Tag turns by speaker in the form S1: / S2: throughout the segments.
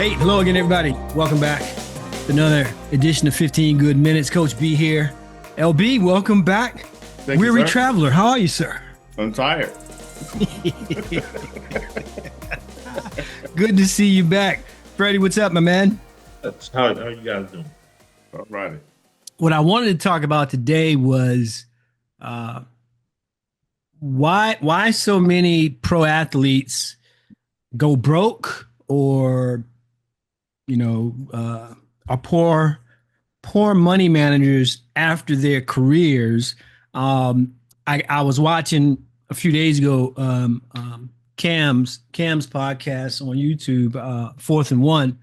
S1: Hey, hello again, everybody. Welcome back to another edition of 15 Good Minutes. Coach B here. LB, welcome back.
S2: Thank
S1: Weary
S2: you, sir.
S1: Traveler, how are you, sir?
S2: I'm tired.
S1: Good to see you back. Freddie, what's up, my man?
S3: How you guys doing?
S2: All righty.
S1: What I wanted to talk about today was why so many pro athletes go broke or are poor money managers after their careers. I was watching a few days ago Cam's podcast on YouTube, Fourth and One,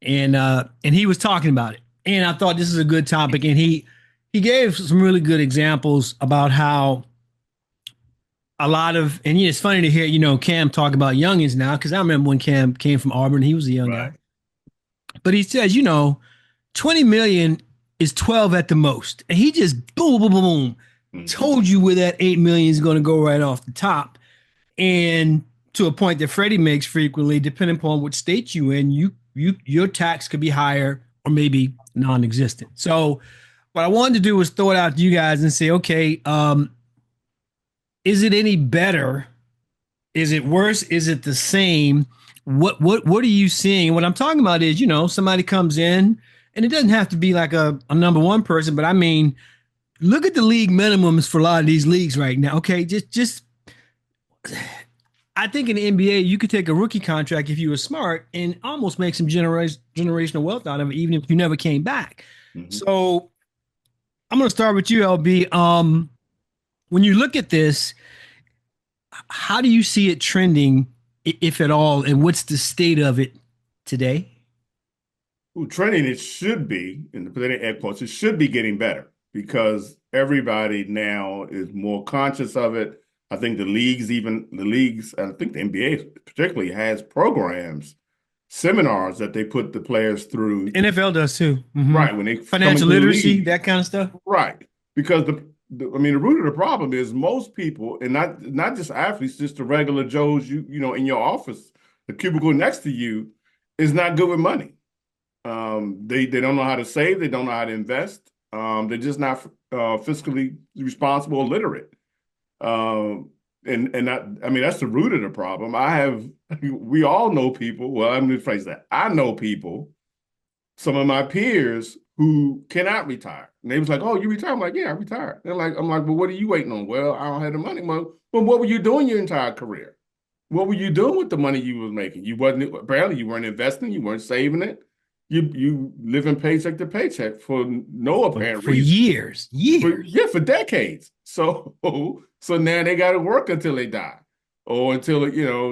S1: and he was talking about it, and I thought this is a good topic, and he gave some really good examples about how a lot of, and it's funny to hear Cam talk about youngins now, because I remember when Cam came from Auburn, he was a young guy. But he says, 20 million is 12 at the most. And he just boom, boom, boom, boom, told you where that 8 million is going to go right off the top. And to a point that Freddie makes frequently, depending upon what state you in, your tax could be higher or maybe non-existent. So what I wanted to do was throw it out to you guys and say, okay, is it any better? Is it worse? Is it the same? What are you seeing? What I'm talking about is, somebody comes in, and it doesn't have to be like a number one person, but I mean, look at the league minimums for a lot of these leagues right now. Okay, just I think in the NBA, you could take a rookie contract if you were smart and almost make some generational wealth out of it, even if you never came back. Mm-hmm. So I'm going to start with you, LB. When you look at this, how do you see it trending, if at all, and what's the state of it today?
S2: Well, trending, it should be, in the presenting ed quotes, it should be getting better because everybody now is more conscious of it. I think the leagues, I think the NBA particularly has programs, seminars that they put the players through.
S1: NFL does too. Mm-hmm.
S2: Right. When they
S1: financial literacy, that kind of stuff.
S2: Right. Because the root of the problem is most people, and not just athletes, just the regular Joes, in your office, the cubicle next to you, is not good with money. They don't know how to save. They don't know how to invest. They're just not fiscally responsible or literate. And that's the root of the problem. We all know people. Well, I'm going to phrase that. I know people, some of my peers, who cannot retire. And they was like, "Oh, you retired?" I'm like, "Yeah, I retired." I'm like, "Well, what are you waiting on?" "Well, I don't have the money." Well, what were you doing your entire career? What were you doing with the money you was making? Apparently you weren't investing, you weren't saving it. You living paycheck to paycheck for no apparent
S1: for
S2: reason.
S1: Years.
S2: For decades. So now they got to work until they die, or until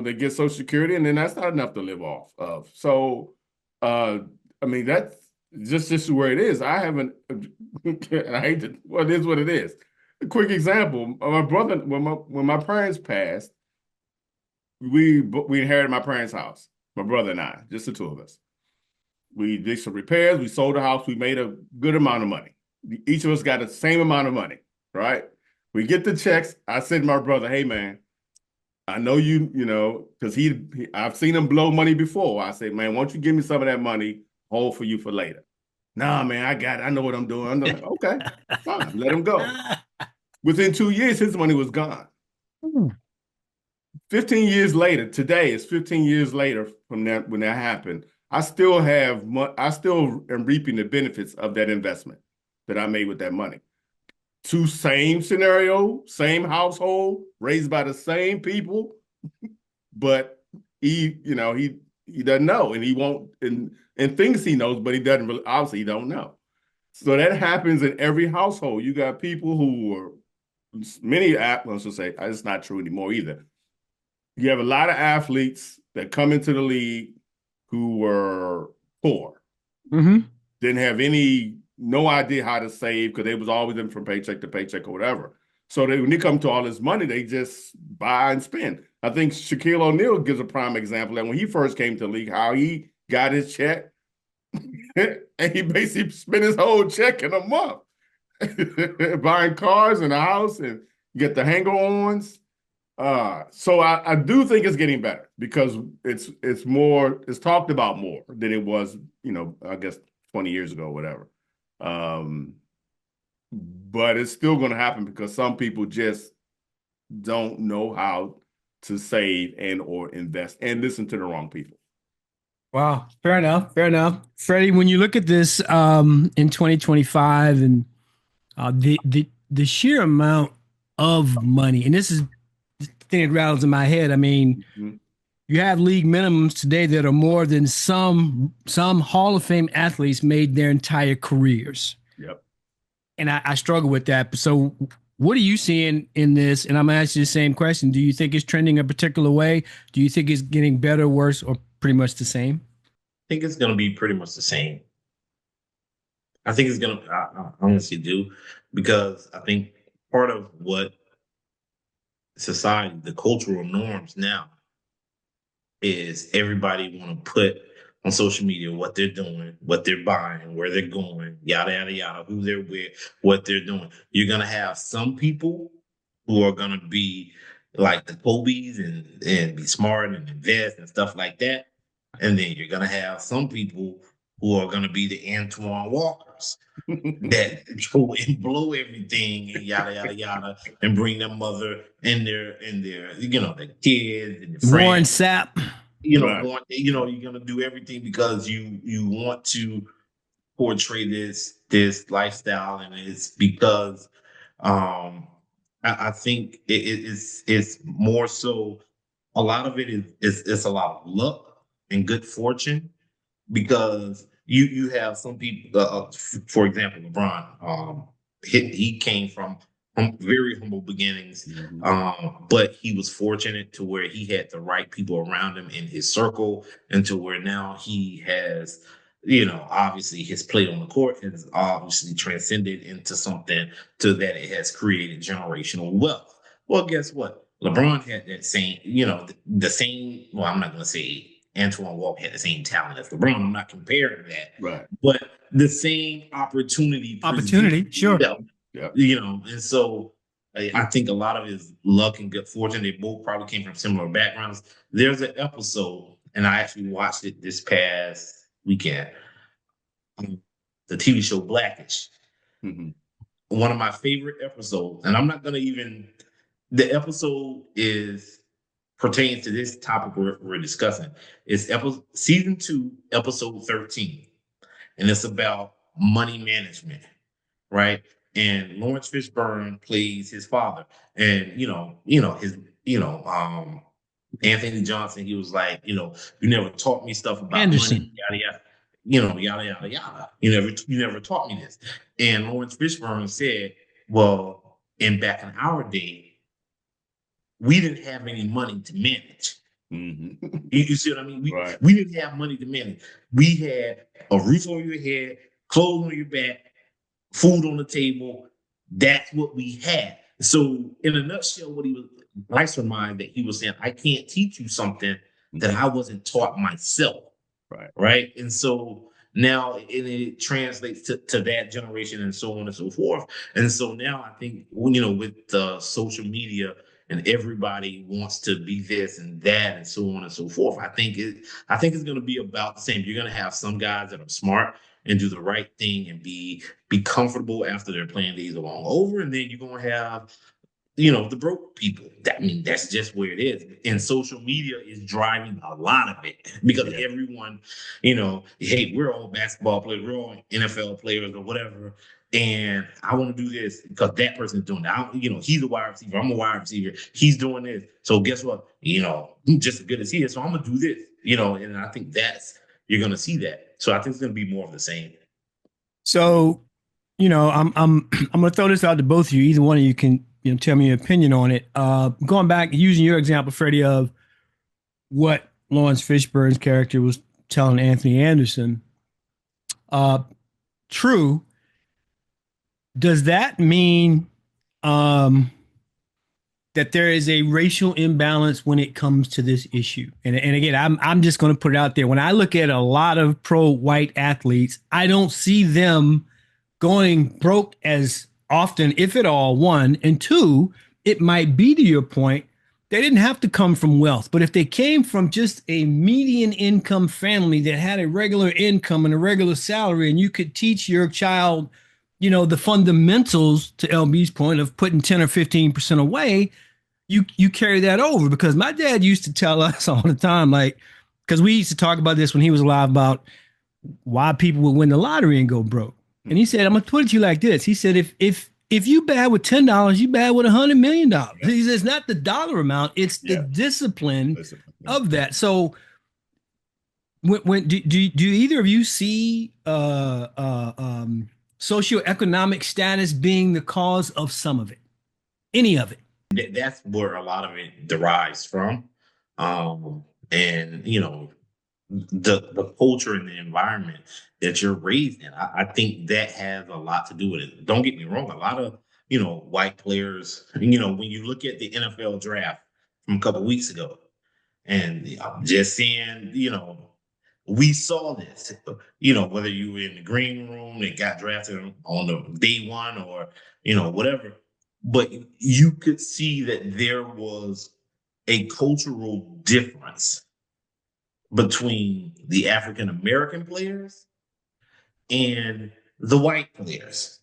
S2: they get Social Security, and then that's not enough to live off of. So, that's just where it is. I haven't. I hate to. Well, it is what it is. A quick example: my brother, when my parents passed, we inherited my parents' house. My brother and I, just the two of us. We did some repairs. We sold the house. We made a good amount of money. Each of us got the same amount of money, right? We get the checks. I said to my brother, "Hey, man, I know because I've seen him blow money before. I said, man, why don't you give me some of that money, hold for you for later?" "Nah, man, I got it. I know what I'm doing." Okay, fine, let him go. Within 2 years, his money was gone. 15 years later, today is 15 years later from that, when that happened. I still am reaping the benefits of that investment that I made with that money. Same scenario, same household, raised by the same people, but he doesn't know, and he won't, and thinks he knows, but he doesn't really, obviously he don't know. So that happens in every household. You got people who are, let's just say, it's not true anymore either. You have a lot of athletes that come into the league who were poor, didn't have no idea how to save, because they was always in from paycheck to paycheck or whatever. So when they come to all this money, they just buy and spend. I think Shaquille O'Neal gives a prime example that when he first came to the league, how he got his check and he basically spent his whole check in a month buying cars and a house and get the hanger-ons. So I do think it's getting better because it's talked about more than it was, I guess 20 years ago, or whatever. Um, but it's still going to happen because some people just don't know how to save and or invest and listen to the wrong people.
S1: Wow, fair enough, fair enough. Freddie, when you look at this in 2025 and the sheer amount of money, and this is the thing that rattles in my head. I mean,
S2: Mhm.
S1: you have league minimums today that are more than some Hall of Fame athletes made their entire careers.
S2: Yep.
S1: And I struggle with that. So what are you seeing in this? And I'm gonna ask you the same question. Do you think it's trending a particular way? Do you think it's getting better, worse, or pretty much the same?
S3: I think it's going to be pretty much the same. I think it's going to, I honestly do, because I think part of what society, the cultural norms now is everybody want to put on social media what they're doing, what they're buying, where they're going, yada yada yada, who they're with, what they're doing. You're gonna have some people who are gonna be like the Kobe's and be smart and invest and stuff like that. And then you're gonna have some people who are gonna be the Antoine Walkers that go and blow everything and yada yada yada and bring their mother and their their kids and their
S1: Warren
S3: friends,
S1: Sapp.
S2: Right.
S3: you're gonna do everything because you want to portray this lifestyle, and it's because um I think it's more so a lot of it is it's a lot of luck and good fortune because you have some people, for example, LeBron. He came from very humble beginnings,
S2: Mhm.
S3: but he was fortunate to where he had the right people around him in his circle, and to where now he has, obviously his play on the court has obviously transcended into something to that it has created generational wealth. Well, guess what? LeBron had that same, the same. Well, I'm not going to say Antoine Walker had the same talent as LeBron. I'm not comparing that,
S2: Right.
S3: but the same opportunity presented
S1: Opportunity, sure.
S3: itself,
S2: Yep.
S3: and so I think a lot of his luck and good fortune. They both probably came from similar backgrounds. There's an episode, and I actually watched it this past weekend. The TV show Blackish,
S2: Mhm.
S3: one of my favorite episodes, and I'm not gonna even. The episode is pertains to this topic we're discussing. It's season 2, episode 13, and it's about money management, right? And Lawrence Fishburne plays his father, and his, Anthony Johnson. He was like, you never taught me stuff about money,
S1: Anderson.
S3: yada yada, yada yada yada. You never taught me this. And Lawrence Fishburne said, well, in back in our day, we didn't have any money to manage.
S2: Mhm.
S3: You see what I mean? We
S2: Right.
S3: we didn't have money to manage. We had a roof over your head, clothes on your back, food on the table. That's what we had. So, in a nutshell, what he was nice remind that he was saying, I can't teach you something that
S2: Mhm.
S3: I wasn't taught myself,
S2: Right.
S3: right? And so now it translates to that generation and so on and so forth. And so now I think with social media and everybody wants to be this and that and so on and so forth. I think it's going to be about the same. You're going to have some guys that are smart and do the right thing and be comfortable after their playing days are long over, and then you're going to have the broke people. I mean, that's just where it is. And social media is driving a lot of it because
S2: Yeah.
S3: everyone, hey, we're all basketball players, we're all NFL players or whatever. And I want to do this because that person's doing that. He's a wide receiver. I'm a wide receiver. He's doing this. So guess what? I'm just as good as he is. So I'm gonna do this. And I think you're gonna see that. So I think it's gonna be more of the same.
S1: So, I'm gonna throw this out to both of you. Either one of you can tell me your opinion on it. Going back using your example, Freddie, of what Lawrence Fishburne's character was telling Anthony Anderson. Uh, true. Does that mean um, that there is a racial imbalance when it comes to this issue? And again, I'm just going to put it out there. When I look at a lot of pro white athletes, I don't see them going broke as often, if at all. One and two, it might be to your point they didn't have to come from wealth, but if they came from just a median income family that had a regular income and a regular salary, and you could teach your child, the fundamentals, to LB's point, of putting 10 or 15% away, you carry that over. Because my dad used to tell us all the time, like, because we used to talk about this when he was alive, about why people would win the lottery and go broke. And he said, I'm gonna put it to you like this. He said, if you bad with $10, you bad with $100 million. He says, it's not the dollar amount, it's the discipline of that. So when do either of you see socioeconomic status being the cause of some of it, any of it?
S3: That's where a lot of it derives from. And the culture and the environment that you're raised in. I think that has a lot to do with it. Don't get me wrong, a lot of white players, when you look at the NFL draft from a couple of weeks ago, and just seeing, we saw this, whether you were in the green room that got drafted on the day one, or whatever, but you could see that there was a cultural difference between the African American players and the white players.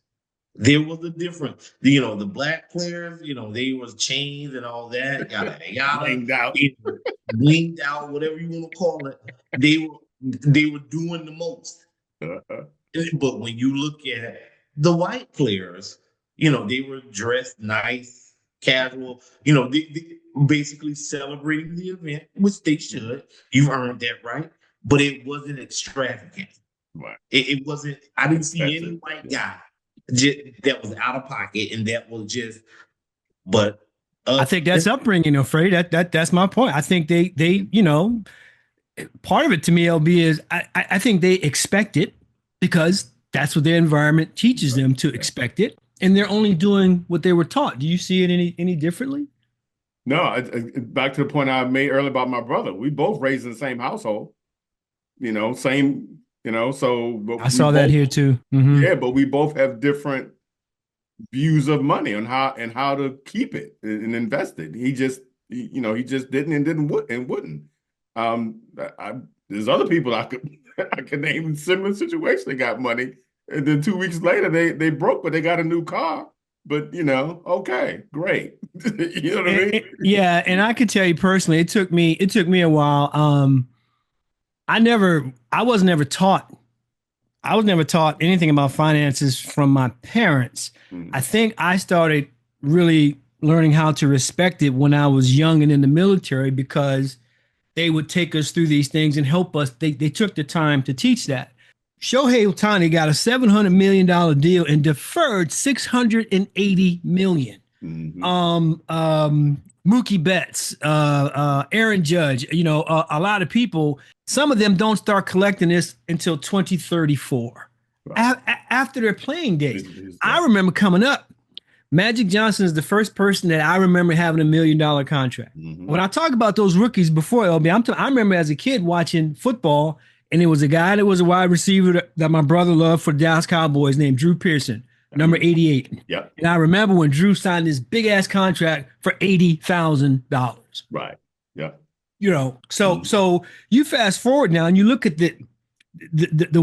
S3: There was a difference. The black players, they was chains and all that, yada yada, blinged out, whatever you want to call it. They were doing the most. But when you look at the white players, they were dressed nice, casual. They basically celebrating the event, which they should. You've earned that right, but it wasn't extravagant.
S2: Right.
S3: It wasn't. I didn't see any white guy that was out of pocket, and that was just. But
S1: I think that's upbringing, Freddie. That's my point. I think they part of it to me, LB, is I think they expect it because that's what their environment teaches them to expect it, and they're only doing what they were taught. Do you see it any differently?
S2: No, back to the point I made earlier about my brother. We both raised in the same household, same, so. But
S1: I saw that here too. Mm-hmm.
S2: Yeah, but we both have different views of money on how to keep it and invest it. He just didn't and wouldn't. There's other people I could name in similar situations. They got money, and then 2 weeks later they broke, but they got a new car. But okay, great. You know what I mean?
S1: Yeah, and I could tell you personally, it took me a while. I was never taught anything about finances from my parents. I think I started really learning how to respect it when I was young and in the military, because they would take us through these things and help us. They took the time to teach that. Shohei Ohtani got a $700 million deal and deferred $680 million. Mookie Betts, Aaron Judge, a lot of people, some of them don't start collecting this until 2034. Right. After their playing days. I remember coming up, Magic Johnson is the first person that I remember having $1 million contract. When I talk about those rookies before, LB, I remember as a kid watching football, and there was a guy that was a wide receiver that my brother loved for the Dallas Cowboys named Drew Pearson, number 88.
S2: Yep.
S1: And I remember when Drew signed this big ass contract for $80,000.
S2: Right. Yeah.
S1: So you fast forward now and you look at the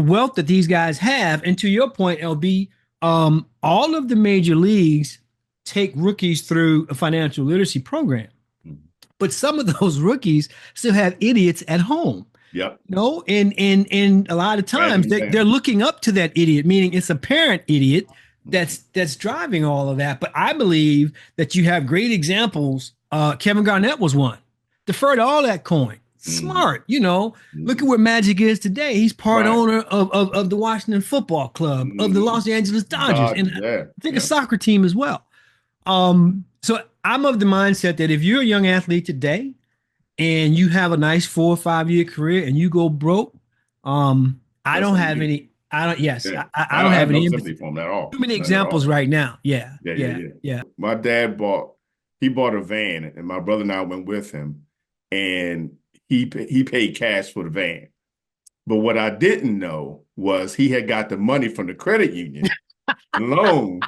S1: wealth that these guys have, and to your point, LB, all of the major leagues take rookies through a financial literacy program, but some of those rookies still have idiots at home.
S2: Yep.
S1: And a lot of times they're looking up to that idiot, meaning it's a parent idiot that's driving all of that. But I believe that you have great examples. Kevin Garnett was one. Deferred all that coin. Smart, Look at where Magic is today. He's part owner of the Washington Football Club, of the Los Angeles Dodgers, and I think a soccer team as well. So I'm of the mindset that if you're a young athlete today and you have a nice 4 or 5 year career and you go broke, I don't have any sympathy
S2: for him at all.
S1: Too many examples right now. Yeah.
S2: My dad bought a van, and my brother and I went with him, and he paid cash for the van. But what I didn't know was he had got the money from the credit union loan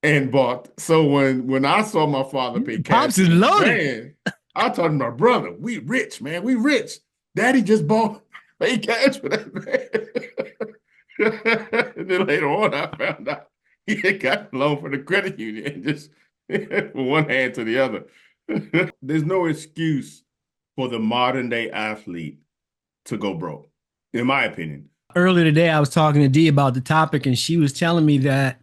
S2: and bought. So when I saw my father pay cash
S1: Pops is loaded.
S2: man, I told my brother, we rich, man. We rich. Daddy just bought paid cash for that man. And then later on, I found out he had got a loan from the credit union, just from one hand to the other. There's no excuse for the modern day athlete to go broke, in my opinion.
S1: Earlier today, I was talking to Dee about the topic, and she was telling me that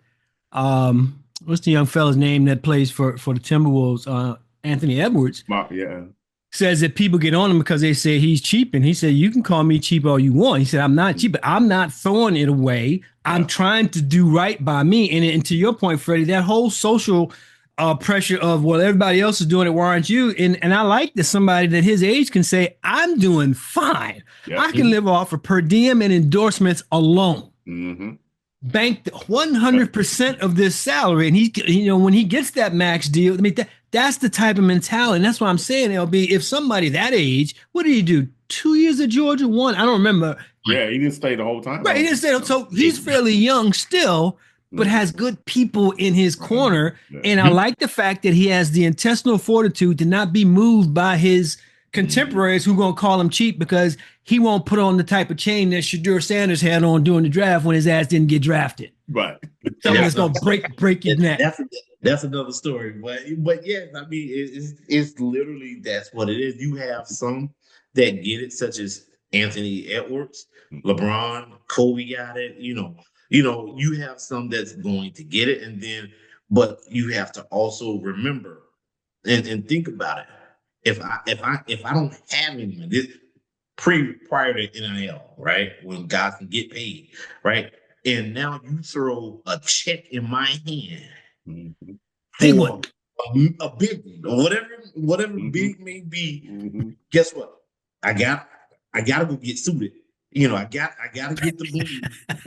S1: what's the young fella's name that plays for the Timberwolves? Anthony Edwards.
S2: Yeah.
S1: Says that people get on him because they say he's cheap. And he said, you can call me cheap all you want. He said, I'm not cheap, but I'm not throwing it away. I'm trying to do right by me. And to your point, Freddie, that whole social pressure of, well, everybody else is doing it, why aren't you? And I like that somebody that his age can say, I'm doing fine. Yep. I can live off of per diem and endorsements alone.
S2: Mm-hmm.
S1: Banked 100% of this salary. And he, when he gets that max deal, I mean, that's the type of mentality. And that's what I'm saying, LB. If somebody that age, what did he do? 2 years at Georgia? One? I don't remember.
S2: Yeah, he didn't stay the whole time.
S1: Right, he didn't stay. So he's fairly young still, but has good people in his corner. Yeah. And I like the fact that he has the intestinal fortitude to not be moved by his contemporaries who are going to call him cheap because he won't put on the type of chain that Shadur Sanders had on during the draft when his ass didn't get drafted.
S2: Right.
S1: Something's going to break your neck.
S3: That's another story. But yes, I mean, it's literally, that's what it is. You have some that get it, such as Anthony Edwards, LeBron, Kobe got it. You have some that's going to get it, but you have to also remember and think about it. If I don't have anyone, prior to NIL, right, when guys can get paid, right, and now you throw a check in my hand,
S1: big one,
S3: a big one, or whatever big may be. Guess what? I gotta go get suited. I gotta get the boom.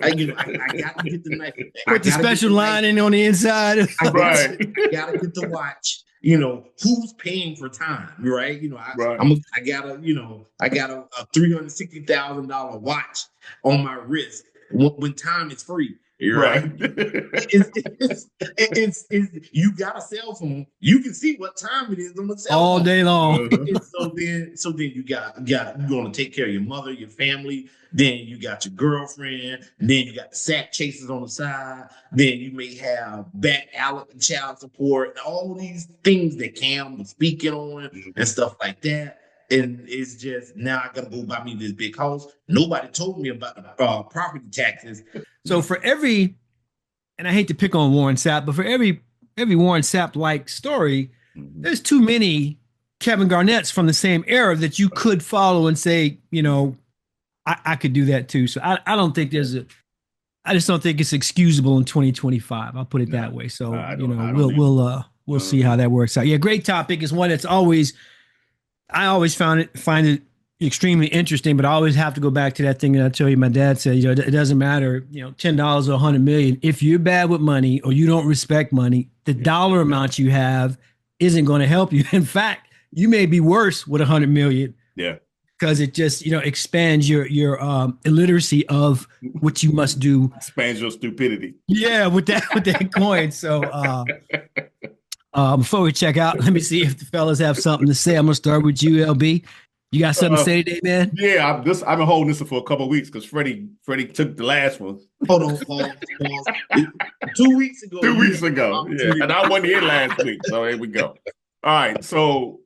S3: I gotta get the knife.
S1: Put the special lining on the inside.
S3: I gotta get the watch. Who's paying for time, right? I got a $360,000 watch on my wrist when time is free, right? It's you got a cell phone, you can see what time it is on the cell phone
S1: all day long.
S3: So then you're going to take care of your mother, your family. Then you got your girlfriend. Then you got the sack chasers on the side. Then you may have back Alec and child support. All these things that Cam was speaking on and stuff like that. And it's just, now I got to go buy me this big house. Nobody told me about the property taxes.
S1: So for every, and I hate to pick on Warren Sapp, but for every Warren Sapp-like story, there's too many Kevin Garnett's from the same era that you could follow and say, I could do that too. So I don't think I just don't think it's excusable in 2025. I'll put it that way. So, we'll see how that works out. Yeah. Great topic. Is one that's I always find it extremely interesting, but I always have to go back to that thing that I tell you, my dad said, it doesn't matter, $10 or $100 million. If you're bad with money or you don't respect money, the dollar amount you have isn't going to help you. In fact, you may be worse with $100 million.
S2: Yeah.
S1: Because it just, expands your illiteracy of what you must do.
S2: Expands your stupidity.
S1: Yeah, with that coin. So before we check out, let me see if the fellas have something to say. I'm gonna start with you, LB. You got something to say today, man?
S2: Yeah, I've been holding this for a couple of weeks because Freddie took the last one.
S3: Hold on, pause. 2 weeks ago.
S2: 2 weeks ago. Yeah. And I wasn't here last week. So here we go. All right. So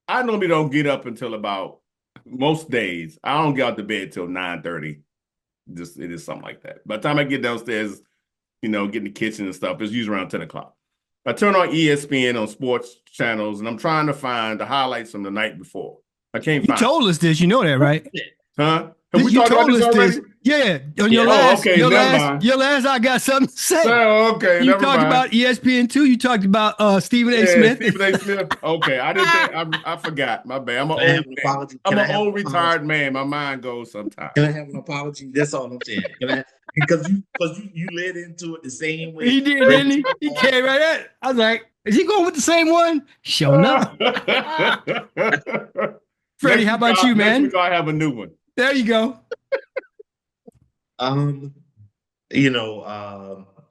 S2: I normally don't get up until about, most days, I don't get out to bed till 9:30. It is something like that. By the time I get downstairs, get in the kitchen and stuff, it's usually around 10 o'clock. I turn on ESPN on sports channels, and I'm trying to find the highlights from the night before. I can't find.
S1: You told us this. You know that, right?
S2: Huh? Have we talked about this already?
S1: Yeah. On your last, I got something to say.
S2: Oh, okay.
S1: You talked about ESPN2. You talked about Stephen A. Smith.
S2: Stephen A. Smith. Okay. I didn't think, I forgot. My bad. I'm an old retired man. My mind goes sometimes.
S3: Can I have an apology? That's all I'm saying. Because you led into it the same way.
S1: He did, didn't he? He came right at it. I was like, is he going with the same one? Sure enough. Freddie, how about you, man?
S2: Next week I have a new one.
S1: There you go.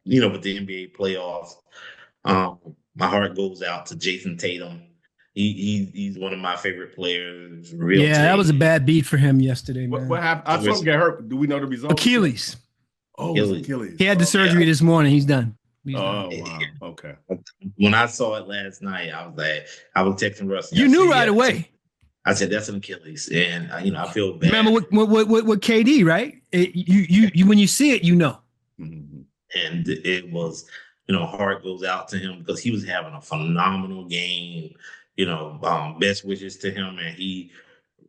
S3: with the NBA playoffs. My heart goes out to Jason Tatum. He's one of my favorite players. Real
S1: Yeah, that
S3: take.
S1: was a bad beat for him yesterday, man.
S2: What happened? I saw him get hurt. Do we know the results?
S1: Achilles.
S2: Oh, it was Achilles.
S1: He had the surgery this morning. He's done.
S2: Oh, wow. Okay.
S3: When I saw it last night, I was texting Rusty.
S1: You knew right away.
S3: I said that's an Achilles, and I feel bad.
S1: Remember what KD, right? You when you see it, you know.
S3: Mm-hmm. And it was, heart goes out to him because he was having a phenomenal game. Best wishes to him, and he,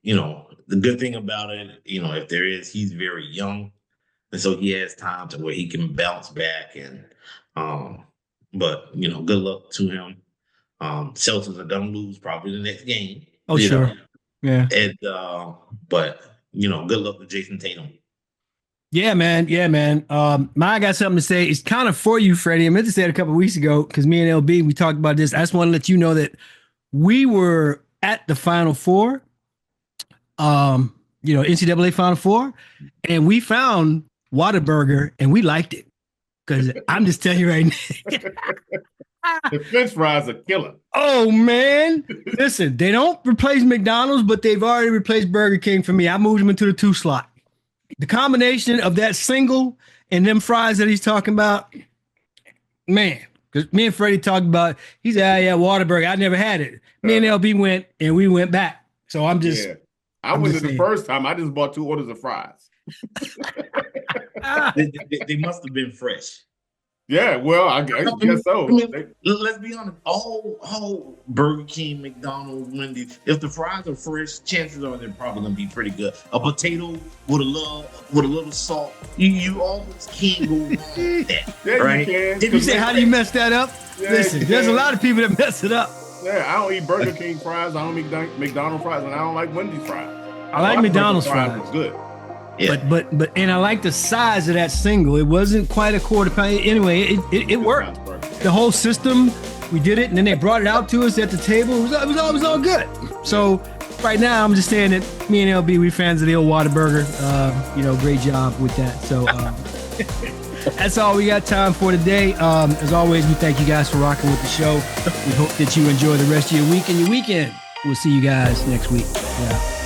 S3: the good thing about it, if there is, he's very young, and so he has time to where he can bounce back. And but good luck to him. Celtics are gonna lose probably the next game.
S1: Oh, sure. Yeah.
S3: And but good luck to Jason Tatum.
S1: Yeah, man. Yeah, man. I got something to say. It's kind of for you, Freddie. I meant to say it a couple of weeks ago because me and LB, we talked about this. I just want to let you know that we were at the Final Four, NCAA Final Four, and we found Whataburger and we liked it. Because I'm just telling you right now.
S2: The French fries are killer.
S1: Oh, man. Listen, they don't replace McDonald's, but they've already replaced Burger King for me. I moved them into the 2 slot. The combination of that single and them fries that he's talking about, man, because me and Freddie talked about, he said, yeah, Whataburger. I never had it. Me and LB went, and we went back. So I'm just. Yeah.
S2: I went to the first time. I just bought 2 orders of fries.
S3: They must have been fresh.
S2: Yeah, well, I guess so.
S3: Let's be honest. All Burger King, McDonald's, Wendy's, if the fries are fresh, chances are they're probably gonna be pretty good. A potato with a little salt, you almost can't go wrong with that.
S2: Yeah,
S3: right?
S2: You can.
S1: If you say, how do you mess that up?
S2: Yeah,
S1: listen, there's a lot of people that mess it up.
S2: Yeah, I don't eat Burger King fries. I don't eat McDonald's fries, and I don't like Wendy's fries.
S1: I like McDonald's fries.
S2: Was good.
S1: Yeah. But and I like the size of that single. It wasn't quite a quarter pound. Anyway, it worked. The whole system, we did it, and then they brought it out to us at the table. It was all good. So right now, I'm just saying that me and LB, we fans of the old Whataburger. Great job with that. So that's all we got time for today. As always, we thank you guys for rocking with the show. We hope that you enjoy the rest of your week and your weekend. We'll see you guys next week. Yeah.